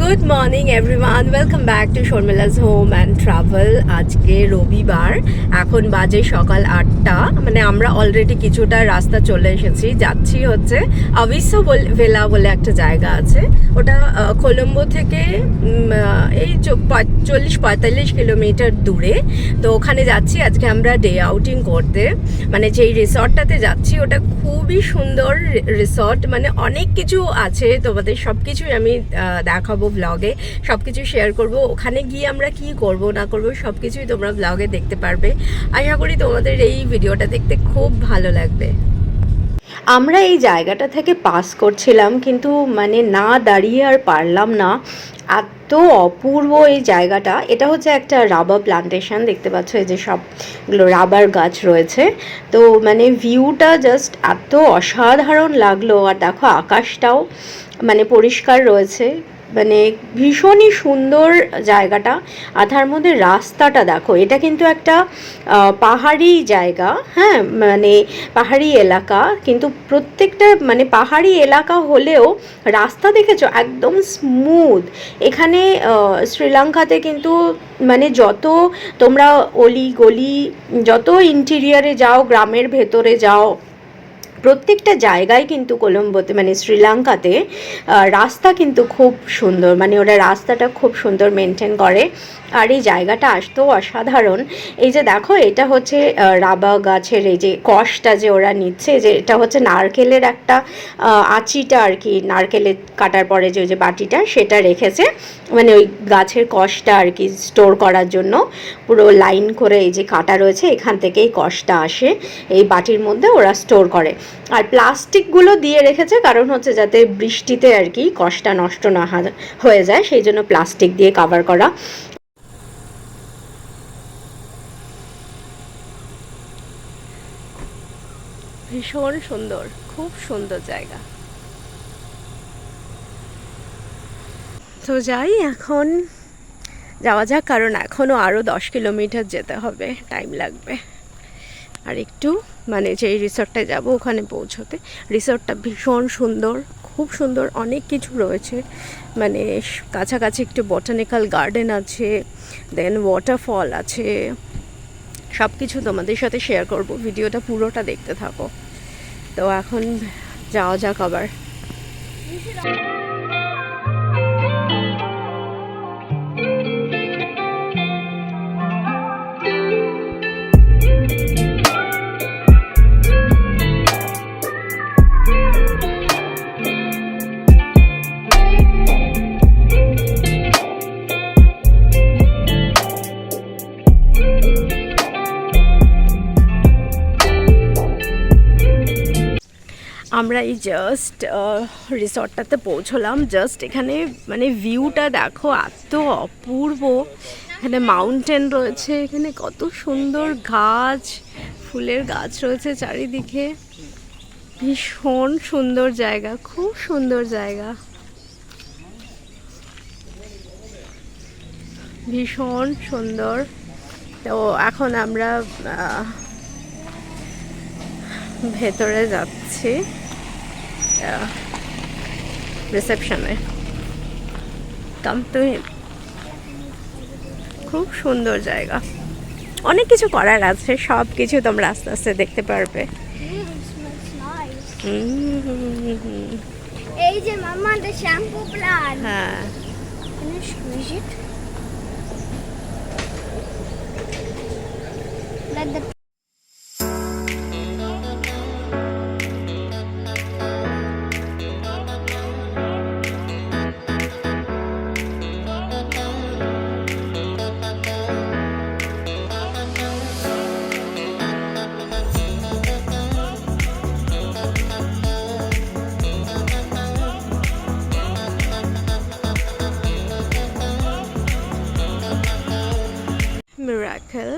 Good morning everyone, welcome back to Sharmila's home and travel. আজকে রবিবার, এখন বাজে সকাল 8টা। মানে আমরা অলরেডি কিছুটা রাস্তা চলে এসেছি। যাচ্ছি হচ্ছে আভিসো ভেলা বলে একটা জায়গা আছে, ওটা কলম্বো থেকে এই 40-45 কিলোমিটার দূরে। তো ওখানে যাচ্ছি আজকে আমরা ডে আউটিং করতে। মানে যেই রিসর্টটাতে যাচ্ছি ওটা খুবই সুন্দর রিসর্ট, মানে অনেক কিছু আছে, তোমাদের সব কিছুই আমি দেখাবো ব্লগে, সব কিছু শেয়ার করব। ওখানে গিয়ে আমরা কি করব না করব সব কিছুই তোমরা ব্লগে দেখতে পারবে। আশা করি তোমাদের এই ভিডিওটা দেখতে খুব ভালো লাগবে। আমরা এই জায়গাটা থেকে পাস করছিলাম, কিন্তু মানে না দাঁড়িয়ে আর পারলাম না, এত অপূর্ব এই জায়গাটা। এটা হচ্ছে একটা রাবার প্লান্টেশন, দেখতে পাচ্ছ এই যে সবগুলো রাবার গাছ রয়েছে। তো মানে ভিউটা জাস্ট এত অসাধারণ লাগলো। আর দেখো আকাশটাও মানে পরিষ্কার রয়েছে, মানে ভীষণই সুন্দর জায়গাটা। আর তার মধ্যে রাস্তাটা দেখো, এটা কিন্তু একটা পাহাড়ি জায়গা, হ্যাঁ, মানে পাহাড়ি এলাকা, কিন্তু প্রত্যেকটা মানে পাহাড়ি এলাকা হলেও রাস্তা দেখেছো একদম স্মুথ। এখানে শ্রীলঙ্কাতে কিন্তু মানে যত তোমরা অলি গলি, যত ইন্টিরিয়ারে যাও, গ্রামের ভেতরে যাও, প্রত্যেকটা জায়গায় কিন্তু কলম্বোতে মানে শ্রীলঙ্কাতে রাস্তা কিন্তু খুব সুন্দর, মানে ওরা রাস্তাটা খুব সুন্দর মেনটেন করে। আর এই জায়গাটা আসতেও অসাধারণ। এই যে দেখো, এটা হচ্ছে রাবার গাছের এই যে কষটা যে ওরা নিচ্ছে, যে এটা হচ্ছে নারকেলের একটা আঁচিটা আর কি, নারকেলের কাটার পরে যে ওই যে বাটিটা সেটা রেখেছে, মানে ওই গাছের কষটা আর কি স্টোর করার জন্য পুরো লাইন করে এই যে কাটা রয়েছে, এখান থেকেই কষটা আসে, এই বাটির মধ্যে ওরা স্টোর করে। আর প্লাস্টিকগুলো দিয়ে রেখেছে, কারণ হচ্ছে যাতে বৃষ্টিতে আর কি কষটা নষ্ট না হয়ে যায়, সেই জন্য প্লাস্টিক দিয়ে কভার করা। ভীষণ সুন্দর, খুব সুন্দর জায়গা। তো যাই, এখন যাওয়া যাক, কারণ এখনও আরও 10 কিলোমিটার যেতে হবে, টাইম লাগবে। আর একটু মানে যেই রিসর্টটায় যাব ওখানে পৌঁছতে। রিসর্টটা ভীষণ সুন্দর, খুব সুন্দর, অনেক কিছু রয়েছে। মানে কাছাকাছি একটু বটানিক্যাল গার্ডেন আছে, দেন ওয়াটারফল আছে, সব কিছু তোমাদের সাথে শেয়ার করব। ভিডিওটা পুরোটা দেখতে থাকো। তো এখন যাওয়া যাক আবার। আমরা এই জাস্ট রিসর্টটাতে পৌঁছলাম। জাস্ট এখানে মানে ভিউটা দেখো, এত অপূর্ব। এখানে মাউন্টেন রয়েছে, এখানে কত সুন্দর গাছ, ফুলের গাছ রয়েছে চারিদিকে। ভীষণ সুন্দর জায়গা, খুব সুন্দর জায়গা, ভীষণ সুন্দর। তো এখন আমরা ভেতরে যাচ্ছি রিসেপশনে। Come to him. খুব সুন্দর জায়গা, অনেক কিছু করার আছে, সব কিছু তোমরা আস্তে আস্তে দেখতে পারবে। এই যে মাম্মা, the shampoo plant. হ্যাঁ, Can you squeeze it? Let the miracle.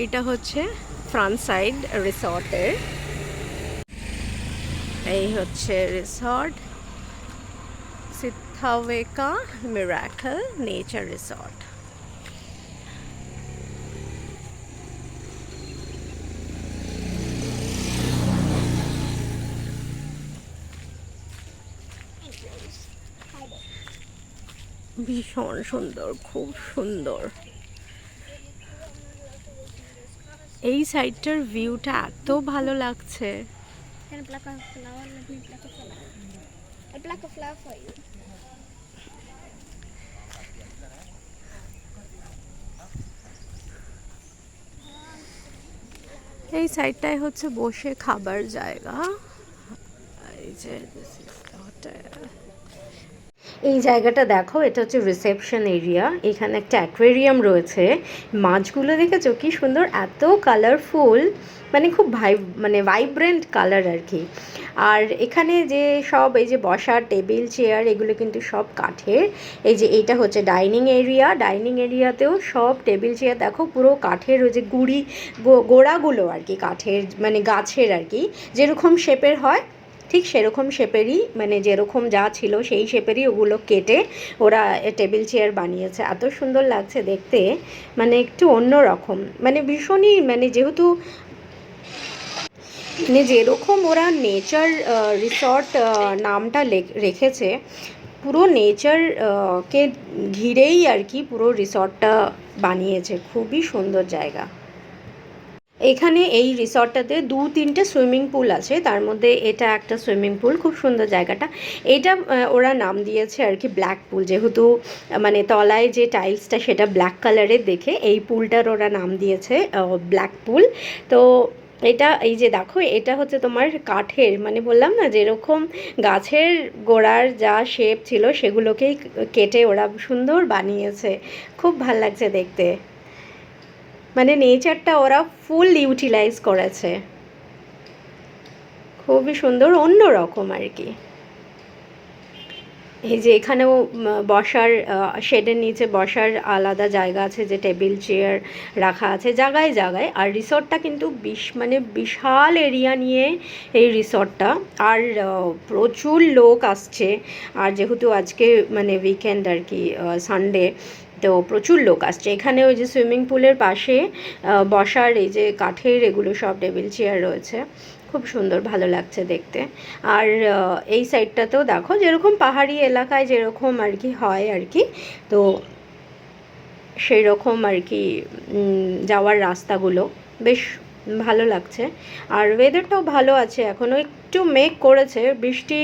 এটা হচ্ছে ফ্রন্ট সাইড রিসর্টের। এই হচ্ছে রিসর্ট, সিথাওয়েকা মিরাকেল নেচার রিসর্ট। ভীষণ সুন্দর, খুব সুন্দর। এই সাইডটার ভিউটা এত ভালো লাগছে। Can I pluck a flower? Let me pluck a flower. I'll pluck a flower for you. এই সাইডটায় হচ্ছে বসে খাবার জায়গা। এই যে this is the hotel. এই জায়গাটা দেখো, এটা হচ্ছে রিসেপশন এরিয়া। এখানে একটা অ্যাকোয়ারিয়াম রয়েছে। মাছগুলো দেখেছো কি সুন্দর, এত কালারফুল, মানে খুব ভাইব্রেন্ট কালার আর কি। আর এখানে যে সব এই যে বসার টেবিল চেয়ার এগুলো কিন্তু সব কাঠের। এই যে এইটা হচ্ছে ডাইনিং এরিয়া, ডাইনিং এরিয়াতেও সব টেবিল চেয়ার দেখো পুরো কাঠের, ওই যে গোড়াগুলো আর কি কাঠের, মানে গাছের আর কি, যেরকম শেপের হয় ঠিক সেরকম শেপেরই, মানে যেরকম যা ছিল সেই শেপেরই ওগুলো কেটে ওরা টেবিল চেয়ার বানিয়েছে। এত সুন্দর লাগছে দেখতে, মানে একটু অন্য রকম, মানে ভীষণই, মানে যেহেতু মানে যেরকম ওরা নেচার রিসর্ট নামটা রেখেছে, পুরো নেচার কে ঘিরেই আর কি পুরো রিসর্টটা বানিয়েছে। খুবই সুন্দর জায়গা। এখানে এই রিসর্টটাতে 2-3টে সুইমিং পুল আছে, তার মধ্যে এটা একটা সুইমিং পুল, খুব সুন্দর জায়গাটা। এটা ওরা নাম দিয়েছে আর কি ব্ল্যাক পুল, যেহেতু মানে তলায় যে টাইলসটা সেটা ব্ল্যাক কালারের দেখে এই পুলটার ওরা নাম দিয়েছে ব্ল্যাক পুল। তো এটা এই যে দেখো, এটা হচ্ছে তোমার কাঠের, মানে বললাম না যেরকম গাছের গোড়ার যা শেপ ছিল সেগুলোকেই কেটে ওরা সুন্দর বানিয়েছে। খুব ভাল লাগছে দেখতে, মানে নেচারটা ওরা ফুল ইউটিলাইজ করেছে। খুবই সুন্দর, অন্য রকম আর কি। এই যে এখানেও বসার শেডের নিচে বসার আলাদা জায়গা আছে, যে টেবিল চেয়ার রাখা আছে জায়গায় জায়গায়। আর রিসর্টটা কিন্তু মানে বিশাল এরিয়া নিয়ে এই রিসর্টটা। আর প্রচুর লোক আসছে, আর যেহেতু আজকে মানে উইকেন্ড আর কি, সানডে, তো প্রচুর লোক আসছে। এখানে ওই যে সুইমিং পুলের পাশে বসার এই যে কাঠের এগুলো সব টেবিল চেয়ার রয়েছে, খুব সুন্দর, ভালো লাগছে দেখতে। আর এই সাইডটাতেও দেখো যেরকম পাহাড়ি এলাকায় যেরকম আর কি হয় আর কি, তো সেই রকম আর কি যাওয়ার রাস্তাগুলো বেশ ভালো লাগছে। আর ওয়েদারটাও ভালো আছে, এখনও একটু মেঘ করেছে, বৃষ্টি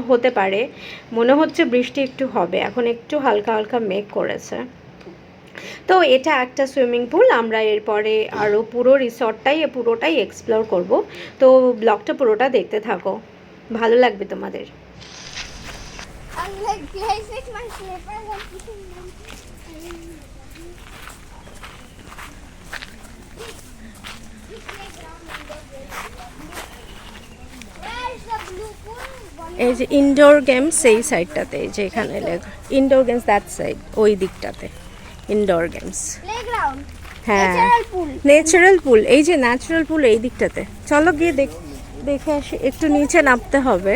হতে পারে, মনে হচ্ছে বৃষ্টি একটু হবে, এখন একটু হালকা হালকা মেঘ করেছে। তো এটা একটা সুইমিং পুল। আমরা এরপরে আরও পুরো রিসর্টটাই পুরোটাই এক্সপ্লোর করব, তো ব্লগটা পুরোটা দেখতে থাকো, ভালো লাগবে তোমাদের। I'm like placing my slippers and putting them. This playground where is the blue pool? এই যে ইনডোর গেমস এই সাইডটাতে, এই যে এখানে লেখা ইনডোর গেমস, দ্যাট সাইড, ওই দিকটাতে ইনডোর গেমস। Playground. হ্যাঁ, Natural pool. ন্যাচারাল পুল, এই যে ন্যাচারাল পুল এই দিকটাতে। চলো গিয়ে দেখে আসি, একটু নিচে নামতে হবে,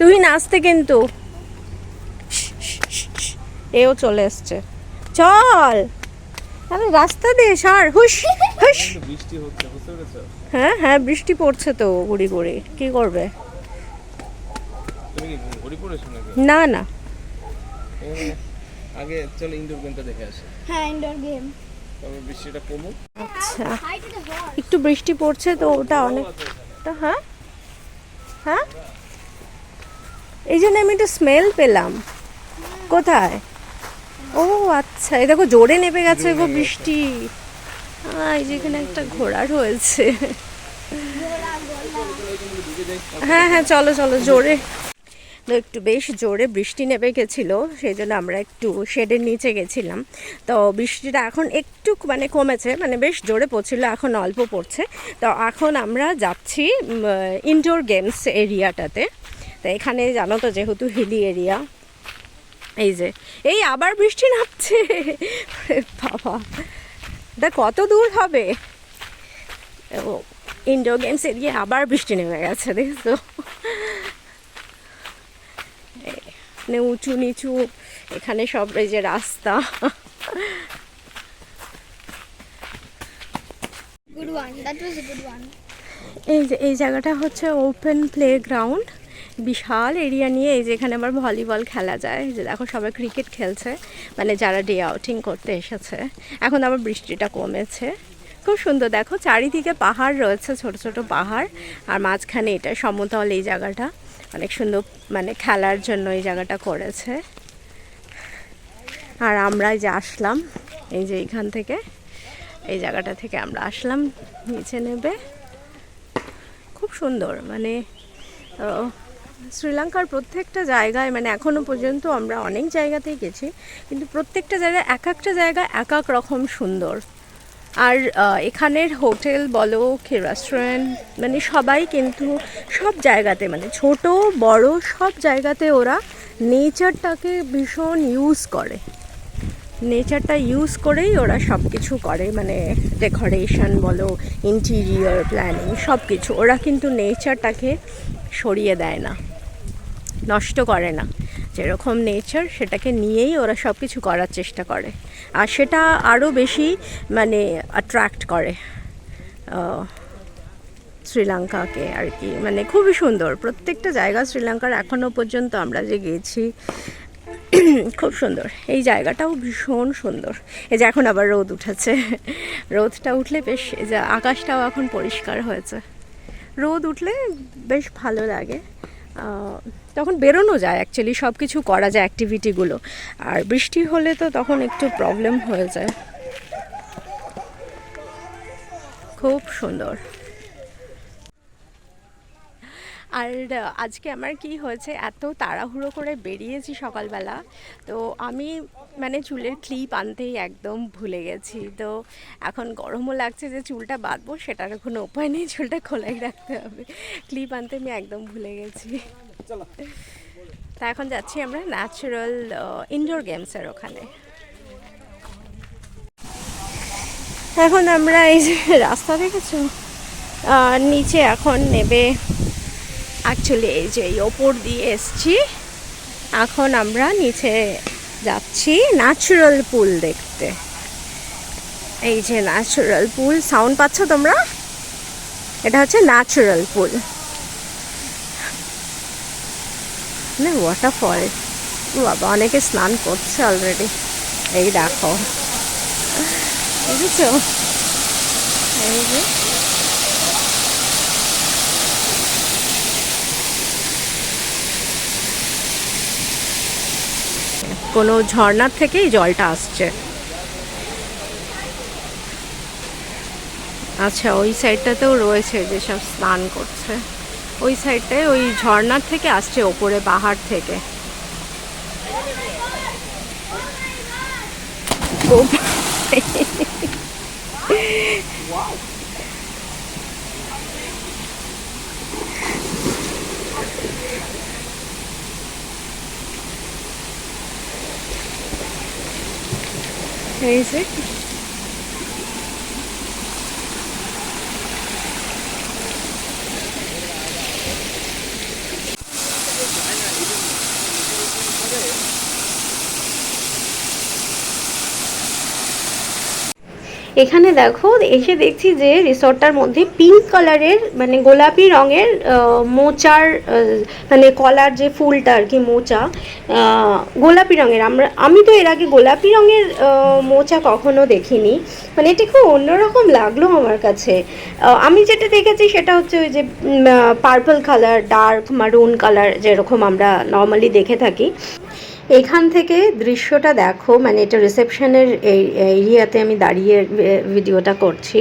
তুই নাচতে কিন্তু। এও চলে এসছে, চল, আরে রাস্তা দে সর, হুশ হুশ। বৃষ্টি হচ্ছে, বুঝতে পেরেছো? হ্যাঁ হ্যাঁ, বৃষ্টি পড়ছে তো গুড়ি গুড়ি, কি করবে? তুমি কি ঘড়ি পড়েছো নাকি? না না, আগে চলো ইনডোর গেমটা দেখে আসি, হ্যাঁ, indoor game. তবে বৃষ্টিটা কমুক। আচ্ছা Hi to the horse. একটু বৃষ্টি পড়ছে তো ওটা অনেকটা। হ্যাঁ হ্যাঁ, এই জন্য আমি একটু স্মেল পেলাম। কোথায়? ও আচ্ছা, এই দেখো জোরে নেমে গেছে গো বৃষ্টি। এই যে এখানে একটা ঘোড়া রয়েছে। হ্যাঁ হ্যাঁ, চলো চলো, জোরে তো একটু বেশ জোরে বৃষ্টি নেমে গেছিলো, সেই জন্য আমরা একটু শেডের নিচে গেছিলাম। তো বৃষ্টিটা এখন একটু মানে কমেছে, মানে বেশ জোরে পড়ছিল, এখন অল্প পড়ছে। তো এখন আমরা যাচ্ছি ইনডোর গেমস এরিয়াটাতে। তো এখানে জানো তো যেহেতু হিলি এরিয়া, এই যে এই আবার বৃষ্টি নামছে, বাবা এটা কত দূর হবে। ইনডোর গেমস এরিয়া আবার বৃষ্টি নেমে গেছে, দেখছো, মানে উঁচু নিচু এখানে সব এই যে রাস্তা। Good one. That was a good one. এই যে এই জায়গাটা হচ্ছে ওপেন প্লেগ্রাউন্ড। বিশাল এরিয়া নিয়ে এই যে এখানে আবার ভলিবল খেলা যায়, যে দেখো সবাই ক্রিকেট খেলছে, মানে যারা ডে আউটিং করতে এসেছে। এখন আবার বৃষ্টিটা কমেছে। খুব সুন্দর, দেখো চারিদিকে পাহাড় রয়েছে, ছোট ছোট পাহাড়, আর মাঝখানে এটা সমতল। এই জায়গাটা অনেক সুন্দর, মানে খেলার জন্য এই জায়গাটা করেছে। আর আমরা যে আসলাম এই যে এইখান থেকে, এই জায়গাটা থেকে আমরা আসলাম নিচে নেবে। খুব সুন্দর, মানে শ্রীলঙ্কার প্রত্যেকটা জায়গায়, মানে এখনও পর্যন্ত আমরা অনেক জায়গাতেই গেছি, কিন্তু প্রত্যেকটা জায়গায় এক একটা জায়গা এক এক রকম সুন্দর। আর এখানের হোটেল বলো কি রেস্টুরেন্ট, মানে সবাই কিন্তু সব জায়গাতে, মানে ছোট বড় সব জায়গাতে ওরা নেচারটাকে ভীষণ ইউজ করে। নেচারটা ইউজ করেই ওরা সব কিছু করে, মানে ডেকোরেশন বলো, ইন্টিরিয়ার প্ল্যানিং, সব কিছু। ওরা কিন্তু নেচারটাকে সরিয়ে দেয় না, নষ্ট করে না। যেরকম নেচার সেটাকে নিয়েই ওরা সব কিছু করার চেষ্টা করে, আর সেটা আরও বেশি মানে অ্যাট্রাক্ট করে শ্রীলঙ্কাকে আর কি। মানে খুবই সুন্দর প্রত্যেকটা জায়গা শ্রীলঙ্কার, এখনও পর্যন্ত আমরা যে গেছি খুব সুন্দর। এই জায়গাটাও ভীষণ সুন্দর। এই যে এখন আবার রোদ উঠেছে, রোদটা উঠলে বেশ, এই যে আকাশটাও এখন পরিষ্কার হয়েছে। রোদ উঠলে বেশ ভালো লাগে, তখন বেরোনো যায়, অ্যাকচুয়ালি সব কিছু করা যায় অ্যাক্টিভিটিগুলো। আর বৃষ্টি হলে তো তখন একটু প্রবলেম হয়ে যায়। খুব সুন্দর। আর আজকে আমার কি হয়েছে, এত তাড়াহুড়ো করে বেরিয়েছি সকালবেলা, তো আমি মানে চুলের ক্লিপ আনতেই একদম ভুলে গেছি। তো এখন গরমও লাগছে, যে চুলটা বাঁধবো সেটার কোনো উপায় নেই, চুলটা খোলাই রাখতে হবে। ক্লিপ আনতে আমি একদম ভুলে গেছি। তা এখন যাচ্ছি আমরা ন্যাচারাল ইনডোর গেমসের ওখানে। এখন আমরা এই যে রাস্তা দেখেছো, নিচে এখন নেবে, অ্যাকচুয়ালি এই যে এই ওপর দিয়ে এসছি, এখন আমরা নিচে যাচ্ছি ন্যাচারাল পুল দেখতে। এই যে ন্যাচারাল পুল, সাউন্ড পাচ্ছ তোমরা? এটা হচ্ছে ন্যাচারাল পুল, মানে ওয়াটারফল। বাবা, অনেকে স্নান করছে অলরেডি, এই দেখো, বুঝেছো? এই যে কোনো ঝর্ণার থেকেই জলটা আসছে। আচ্ছা, ওই সাইডটাতেও রয়েছে যেসব স্নান করছে, ওই সাইডটায় ওই ঝর্ণার থেকে আসছে, ওপরে পাহাড় থেকে। এই যে এখানে দেখো, এসে দেখছি যে রিসর্টটার মধ্যে পিঙ্ক কালারের, মানে গোলাপি রঙের মোচার, মানে কলার যে ফুলটা আর কি, মোচা গোলাপি রঙের। আমি তো এর আগে গোলাপি রঙের মোচা কখনো দেখিনি, মানে এটা খুব অন্যরকম লাগলো আমার কাছে। আমি যেটা দেখেছি সেটা হচ্ছে ওই যে পার্পল কালার, ডার্ক মারুন কালার, যেরকম আমরা নর্মালি দেখে থাকি। এখান থেকে দৃশ্যটা দেখো, মানে এটা রিসেপশনের এই এরিয়াতে আমি দাঁড়িয়ে ভিডিওটা করছি,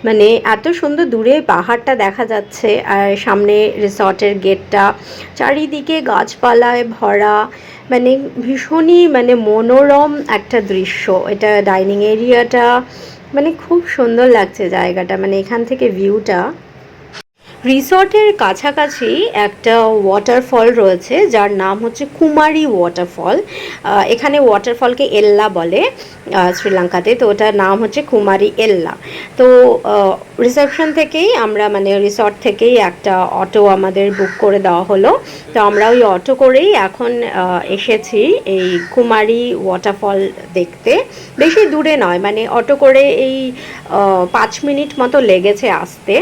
মানে এত সুন্দর দূরে পাহাড়টা দেখা যাচ্ছে, আর সামনে রিসর্টের গেটটা, চারিদিকে গাছপালায় ভরা, মানে ভীষণই মানে মনোরম একটা দৃশ্য। এটা ডাইনিং এরিয়াটা, মানে খুব সুন্দর লাগছে জায়গাটা, মানে এখান থেকে ভিউটা। রিসর্টের কাছাকাছি একটা ওয়াটারফল রয়েছে যার নাম হচ্ছে কুমারী ওয়াটারফল। এখানে ওয়াটারফলকে এল্লা বলে শ্রীলঙ্কাতে, তো ওটার নাম হচ্ছে কুমারী এল্লা। তো রিসেপশন থেকেই আমরা, মানে রিসর্ট থেকেই একটা অটো আমাদের বুক করে দেওয়া হলো, তো আমরা ওই অটো করেই এখন এসেছি এই কুমারী ওয়াটারফল দেখতে। বেশি দূরে নয়, মানে অটো করে এই 5 মিনিট মতো লেগেছে আসতে।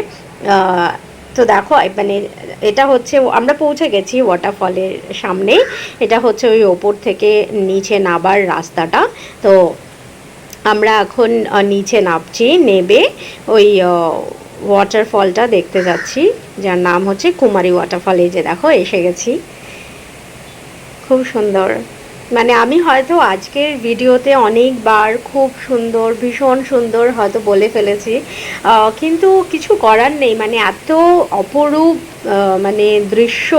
তো দেখো মানে এটা হচ্ছে আমরা পৌঁছে গেছি ওয়াটারফলের সামনে। এটা হচ্ছে ওই ওপর থেকে নিচে নামার রাস্তাটা। তো আমরা এখন নিচে নামছি, নেবে ওই ওয়াটারফলটা দেখতে যাচ্ছি, যার নাম হচ্ছে কুমারী ওয়াটারফল। এই যে দেখো এসে গেছি, খুব সুন্দর। মানে আমি হয়তো আজকের ভিডিওতে অনেকবার খুব সুন্দর, ভীষণ সুন্দর হয়তো বলে ফেলেছি, কিন্তু কিছু করার নেই। মানে এত অপরূপ মানে দৃশ্য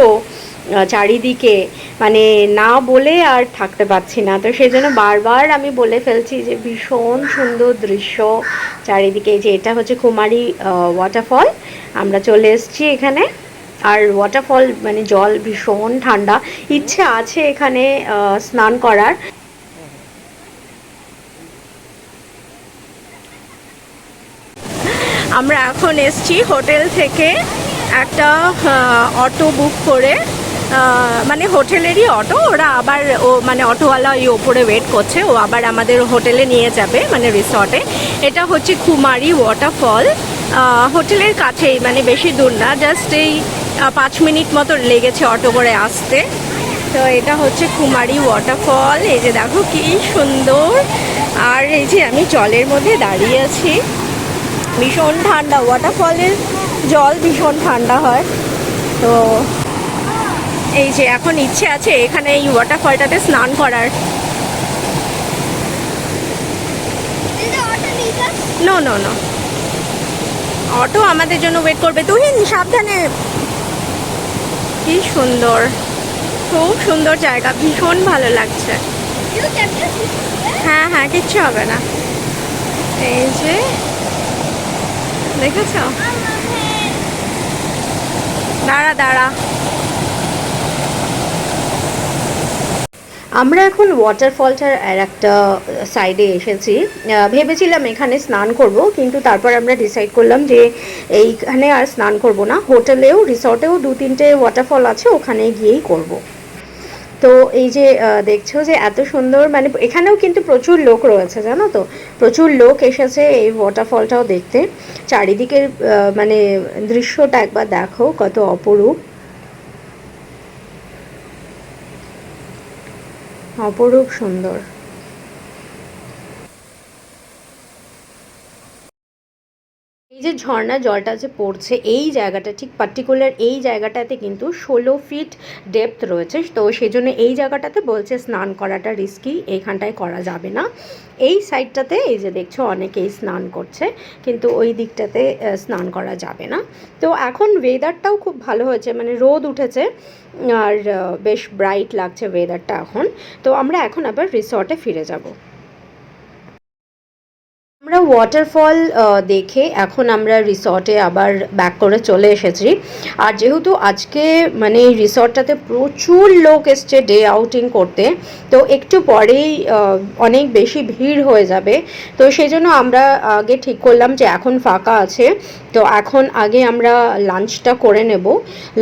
চারিদিকে, মানে না বলে আর থাকতে পারছি না। তো সেই জন্য বারবার আমি বলে ফেলছি যে ভীষণ সুন্দর দৃশ্য চারিদিকে। যে এটা হচ্ছে কুমারী ওয়াটারফল, আমরা চলে এসেছি এখানে। আর ওয়াটারফল মানে জল ভীষণ ঠান্ডা, ইচ্ছে আছে এখানে স্নান করার। আমরা এখন এসছি হোটেল থেকে একটা অটো বুক করে, মানে হোটেলেরই অটো, ওরা আবার মানে অটোওয়ালা ওই ওপরে ওয়েট করছে, ও আবার আমাদের হোটেলে নিয়ে যাবে, মানে রিসর্টে। এটা হচ্ছে কুমারী ওয়াটারফল, হোটেলের কাছেই, মানে বেশি দূর না, জাস্ট এই 5 মিনিট মতো লেগেছে অটো করে আসতে। তো এটা হচ্ছে কুমারী ওয়াটারফল। এই যে দেখো কি সুন্দর। আর এই যে আমি জলের মধ্যে দাঁড়িয়ে আছি, ভীষণ ঠান্ডা, ওয়াটারফলের জল ভীষণ ঠান্ডা হয়। তো এই যে এখন ইচ্ছে আছে এখানে এই ওয়াটারফলটাতে স্নান করার। নো নো নো, অটো আমাদের জন্য ওয়েট করবে। তুহিন সাবধানে। কি সুন্দর, খুব সুন্দর জায়গা, ভীষণ ভালো লাগছে। হ্যাঁ হ্যাঁ, কিচ্ছু হবে না। এই যে দেখেছ, দাঁড়া দাঁড়া। আমরা এখন ওয়াটারফলটার আর একটা সাইডে এসেছি। ভেবেছিলাম এখানে স্নান করব, কিন্তু তারপর আমরা ডিসাইড করলাম যে এইখানে আর স্নান করব না, হোটেলেও রিসর্টেও 2-3টে ওয়াটারফল আছে, ওখানে গিয়েই করব। তো এই যে দেখছো যে এত সুন্দর, মানে এখানেও কিন্তু প্রচুর লোক রয়েছে, জানো তো, প্রচুর লোক এসেছে এই ওয়াটারফলটাও দেখতে। চারিদিকের মানে দৃশ্যটা একবার দেখো, কত অপরূপ, অপরূপ সুন্দর। এই যে ঝর্ণা জলটা যে পড়ছে, এই জায়গাটা ঠিক পার্টিকুলার এই জায়গাটাতে কিন্তু 16 ফিট ডেপথ রয়েছে। তো সেজন্য এই জায়গাটাতে বলছে স্নান করাটা রিস্কি, এইখানটায় করা যাবে না। এই সাইডটাতে এই যে দেখছো অনেকেই স্নান করছে, কিন্তু ওই দিকটাতে স্নান করা যাবে না। তো এখন ওয়েদারটাও খুব ভালো হয়েছে, মানে রোদ উঠেছে আর বেশ ব্রাইট লাগছে ওয়েদারটা এখন। তো আমরা এখন আবার রিসর্টে ফিরে যাব। আমরা ওয়াটারফল দেখে এখন আমরা রিসর্টে আবার ব্যাক করে চলে এসেছি। আর যেহেতু আজকে মানে এই রিসর্টটাতে প্রচুর লোক এসছে ডে আউটিং করতে, তো একটু পরেই অনেক বেশি ভিড় হয়ে যাবে। তো সেই জন্য আমরা আগে ঠিক করলাম যে এখন ফাঁকা আছে, তো এখন আগে আমরা লাঞ্চটা করে নেব।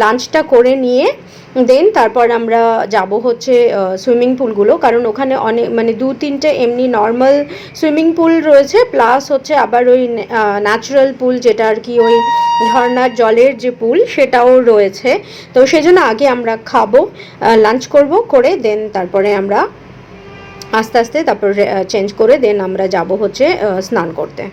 লাঞ্চটা করে নিয়ে দেন তারপর আমরা যাব হচ্ছে সুইমিং পুলগুলো, কারণ ওখানে অনেক মানে 2-3টে এমনি নর্মাল সুইমিং পুল রয়েছে, প্লাস হচ্ছে আবার ওই ন্যাচারাল পুল, যেটা আর কি ওই ঝর্ণার জলের যে পুল, সেটাও রয়েছে। তো সেজন্য আগে আমরা খাবো, লাঞ্চ করব, করে দেন তারপরে আমরা আস্তে আস্তে তারপর চেঞ্জ করে দেন আমরা যাব হচ্ছে স্নান করতে।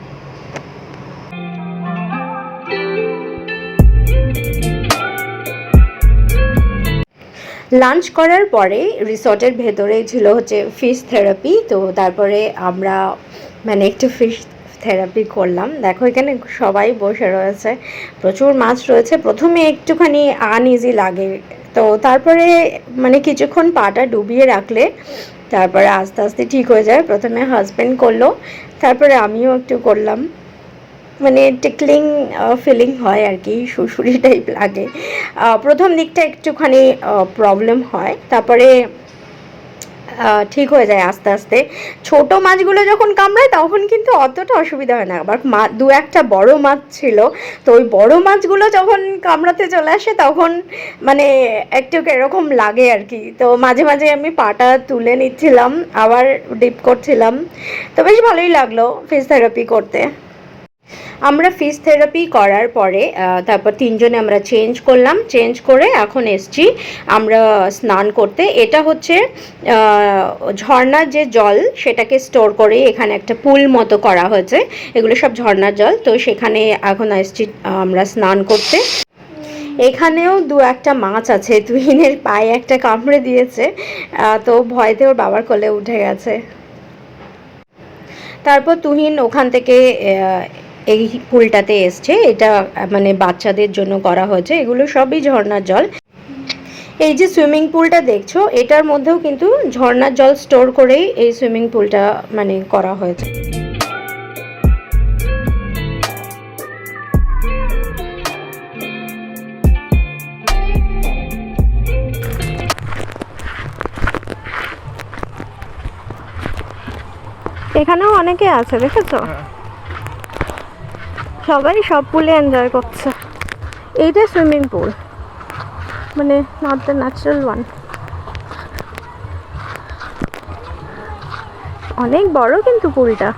লাঞ্চ করার পরে রিসর্টের ভেতরেই ছিল হচ্ছে ফিশ থেরাপি। তো তারপরে আমরা মানে একটু ফিশ থেরাপি করলাম। দেখো এখানে সবাই বসে রয়েছে, প্রচুর মাছ রয়েছে। প্রথমে একটুখানি আনইজি লাগে, তো তারপরে মানে কিছুক্ষণ পাটা ডুবিয়ে রাখলে তারপরে আস্তে আস্তে ঠিক হয়ে যায়। প্রথমে হাজব্যান্ড করলো, তারপরে আমিও একটু করলাম, মানে টিকলিং ফিলিং হয় আর কি, সুরসুরি টাইপ লাগে। প্রথম দিকটা একটুখানি প্রবলেম হয়, তারপরে ঠিক হয়ে যায় আস্তে আস্তে। ছোট মাছগুলো যখন কামড়ায় তখন কিন্তু অতটা অসুবিধা হয় না। আবার 2-1টা বড় মাছ ছিল, তো ওই বড় মাছগুলো যখন কামড়াতে চলে আসে তখন মানে একটু এরকম লাগে আর কি। তো মাঝে মাঝে আমি পাটা তুলে নিচ্ছিলাম, আবার ডিপ করছিলাম। তো বেশ ভালোই লাগলো ফিশ থেরাপি করতে। আমরা ফিজিওথেরাপি করার পরে তারপর তিনজনে আমরা চেঞ্জ করলাম, চেঞ্জ করে এখন এসছি আমরা স্নান করতে। এটা হচ্ছে ঝর্ণার যে জল সেটাকে স্টোর করে এখানে একটা পুল মতো করা হয়েছে, এগুলো সব ঝর্ণার জল, তো সেখানে এখন এসছি আমরা স্নান করতে। এখানেও দু একটা মাছ আছে, তুহিনের পায়ে একটা কামড়ে দিয়েছে, তো ভয়তে ওর বাবার কোলে উঠে গেছে। তারপর তুহিন ওখান থেকে এই পুলটাতে এসছে, এটা মানে বাচ্চাদের জন্য করা হয়েছে, এগুলো সবই ঝর্ণার জল। এই যে সুইমিং পুলটা দেখছো এটার মধ্যেও কিন্তু ঝর্ণার জল স্টোর করেই এই সুইমিং পুলটা মানে করা হয়েছে। এখানেও অনেকে আছে দেখেছো, সবাই সব পুলে এনজয় করছে। এইটা সুইমিং পুল, মানে নট দ্য ন্যাচারাল ওয়ান। অনেক বড় কিন্তু পুলটা।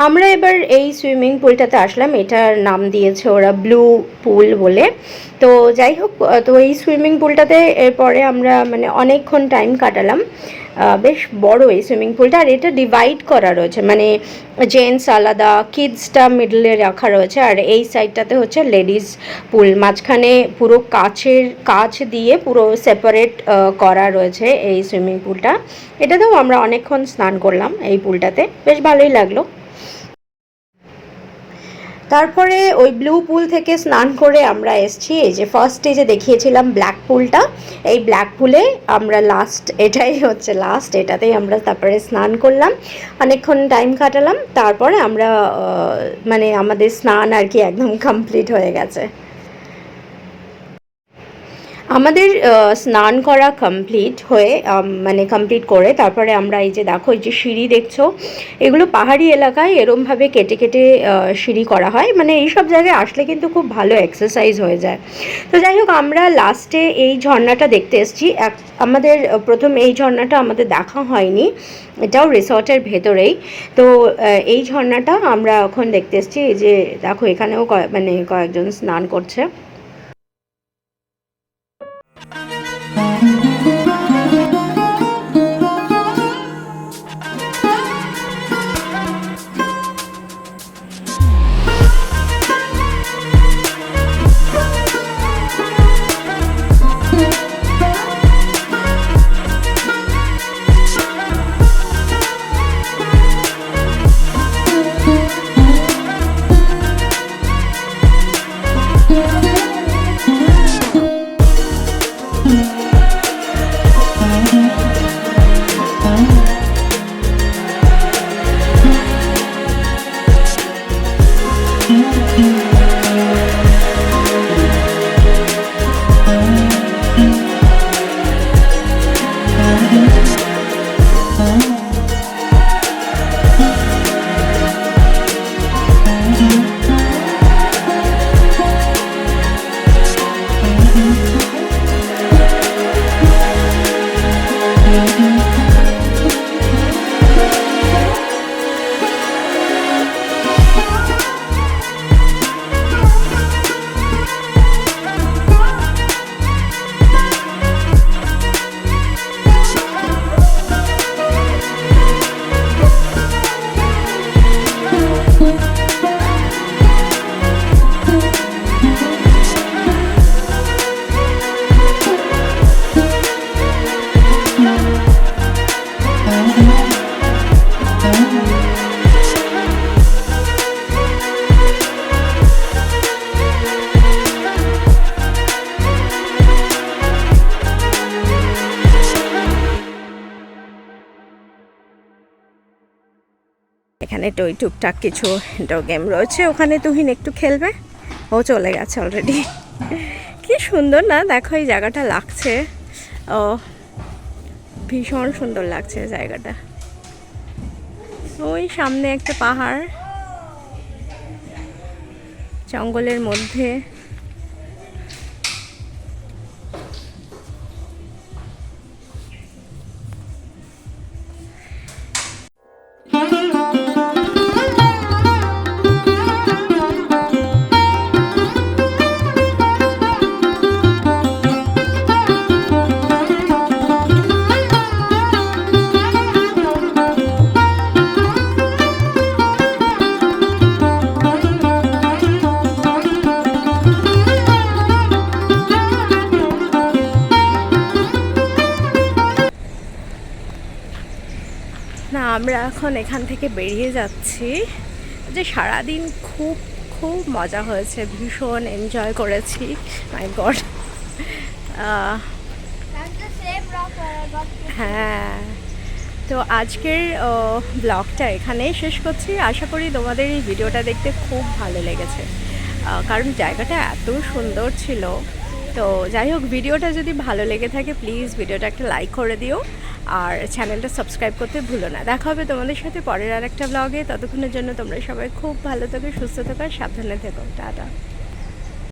আমরা এবার এই সুইমিং পুলটাতে আসলাম, এটার নাম দিয়েছে ওরা ব্লু পুল বলে। তো যাই হোক, তো এই সুইমিং পুলটাতে এরপরে আমরা মানে অনেকক্ষণ টাইম কাটালাম। বেশ বড় এই সুইমিং পুলটা, আর এটা ডিভাইড করা রয়েছে, মানে জেন্টস আলাদা, কিডসটা মিডলে রাখা রয়েছে, আর এই সাইডটাতে হচ্ছে লেডিস পুল। মাঝখানে পুরো কাচ দিয়ে পুরো সেপারেট করা রয়েছে এই সুইমিং পুলটা। এটাতেও আমরা অনেকক্ষণ স্নান করলাম এই পুলটাতে, বেশ ভালোই লাগলো। তারপরে ওই ব্লু পুল থেকে স্নান করে আমরা এসছি এই যে ফার্স্টে যে দেখিয়েছিলাম ব্ল্যাক পুলটা, এই ব্ল্যাক পুলে আমরা এটাই হচ্ছে লাস্ট, এটাতেই আমরা তারপরে স্নান করলাম, অনেকক্ষণ টাইম কাটালাম। তারপরে আমরা মানে আমাদের স্নান আর কি একদম কমপ্লিট হয়ে গেছে। আমাদের স্নান করা কমপ্লিট হয়ে মানে কমপ্লিট করে তারপরে আমরা এই যে দেখো এই যে সিঁড়ি দেখছো, এগুলো পাহাড়ি এলাকায় এরমভাবে কেটে কেটে সিঁড়ি করা হয়, মানে এই সব জায়গায় আসলে কিন্তু খুব ভালো এক্সারসাইজ হয়ে যায়। তো যাই হোক, আমরা লাস্টে এই ঝর্ণাটা দেখতে এসেছি। আমাদের প্রথম এই ঝর্ণাটা আমাদের দেখা হয়নি, এটাও রিসর্টের ভেতরেই। তো এই ঝর্ণাটা আমরা এখন দেখতে এসেছি। এই যে দেখো এখানেও মানে কয়েকজন স্নান করছে। এখানে টই টুকটাক কিছু ইনডোর গেম রয়েছে, ওখানে তুহিন একটু খেলবে, ও চলে গেছে অলরেডি। কি সুন্দর না, দেখো এই জায়গাটা লাগছে, ও ভীষণ সুন্দর লাগছে জায়গাটা। ওই সামনে একটা পাহাড়, জঙ্গলের মধ্যে। আমরা এখন এখান থেকে বেরিয়ে যাচ্ছি। যে সারাদিন খুব খুব মজা হয়েছে, ভীষণ এনজয় করেছি। মাই god. That's the same rock where I got to. হ্যাঁ, তো আজকের ব্লগটা এখানেই শেষ করছি। আশা করি তোমাদের এই ভিডিওটা দেখতে খুব ভালো লেগেছে, কারণ জায়গাটা এত সুন্দর ছিল। তো যাই হোক, ভিডিওটা যদি ভালো লেগে থাকে প্লিজ ভিডিওটা একটা লাইক করে দিও, আর চ্যানেলটা সাবস্ক্রাইব করতে ভুলো না। দেখা হবে তোমাদের সাথে পরের আর একটা ব্লগে। ততক্ষণের জন্য তোমরা সবাই খুব ভালো থেকো, সুস্থ থেকো, আর সাবধানে থেকো। টাটা।